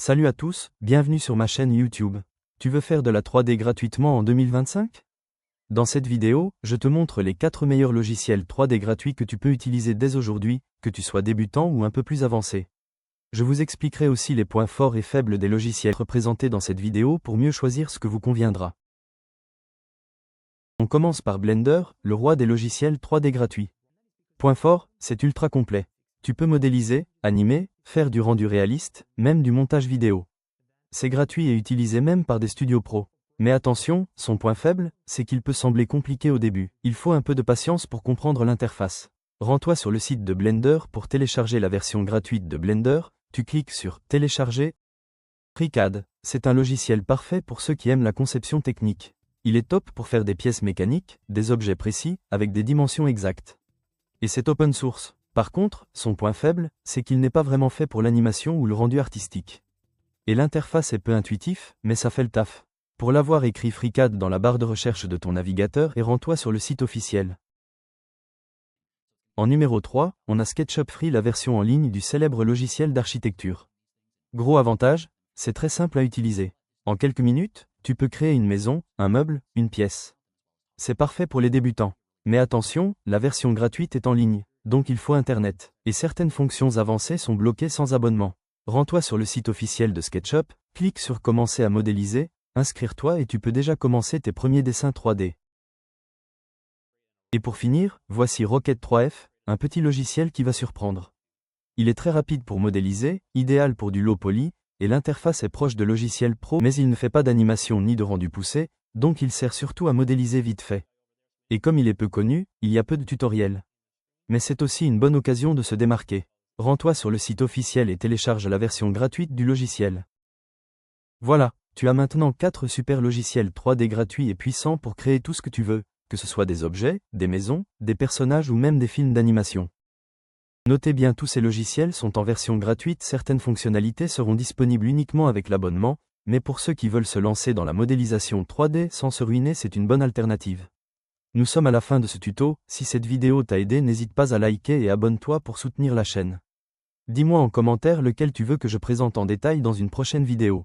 Salut à tous, bienvenue sur ma chaîne YouTube. Tu veux faire de la 3D gratuitement en 2025? Dans cette vidéo, je te montre les 4 meilleurs logiciels 3D gratuits que tu peux utiliser dès aujourd'hui, que tu sois débutant ou un peu plus avancé. Je vous expliquerai aussi les points forts et faibles des logiciels représentés dans cette vidéo pour mieux choisir ce que vous conviendra. On commence par Blender, le roi des logiciels 3D gratuits. Point fort, c'est ultra complet. Tu peux modéliser, animer, faire du rendu réaliste, même du montage vidéo. C'est gratuit et utilisé même par des studios pro. Mais attention, son point faible, c'est qu'il peut sembler compliqué au début. Il faut un peu de patience pour comprendre l'interface. Rends-toi sur le site de Blender pour télécharger la version gratuite de Blender, tu cliques sur « Télécharger ». FreeCAD, c'est un logiciel parfait pour ceux qui aiment la conception technique. Il est top pour faire des pièces mécaniques, des objets précis, avec des dimensions exactes. Et c'est open source. Par contre, son point faible, c'est qu'il n'est pas vraiment fait pour l'animation ou le rendu artistique. Et l'interface est peu intuitif, mais ça fait le taf. Pour l'avoir, écrit FreeCAD dans la barre de recherche de ton navigateur et rends-toi sur le site officiel. En numéro 3, on a SketchUp Free, la version en ligne du célèbre logiciel d'architecture. Gros avantage, c'est très simple à utiliser. En quelques minutes, tu peux créer une maison, un meuble, une pièce. C'est parfait pour les débutants. Mais attention, la version gratuite est en ligne, donc il faut Internet. Et certaines fonctions avancées sont bloquées sans abonnement. Rends-toi sur le site officiel de SketchUp, clique sur Commencer à modéliser, inscrire-toi et tu peux déjà commencer tes premiers dessins 3D. Et pour finir, voici Rocket 3F, un petit logiciel qui va surprendre. Il est très rapide pour modéliser, idéal pour du low poly, et l'interface est proche de logiciels pro, mais il ne fait pas d'animation ni de rendu poussé, donc il sert surtout à modéliser vite fait. Et comme il est peu connu, il y a peu de tutoriels. Mais c'est aussi une bonne occasion de se démarquer. Rends-toi sur le site officiel et télécharge la version gratuite du logiciel. Voilà, tu as maintenant 4 super logiciels 3D gratuits et puissants pour créer tout ce que tu veux, que ce soit des objets, des maisons, des personnages ou même des films d'animation. Notez bien, tous ces logiciels sont en version gratuite, certaines fonctionnalités seront disponibles uniquement avec l'abonnement, mais pour ceux qui veulent se lancer dans la modélisation 3D sans se ruiner, c'est une bonne alternative. Nous sommes à la fin de ce tuto, si cette vidéo t'a aidé, n'hésite pas à liker et abonne-toi pour soutenir la chaîne. Dis-moi en commentaire lequel tu veux que je présente en détail dans une prochaine vidéo.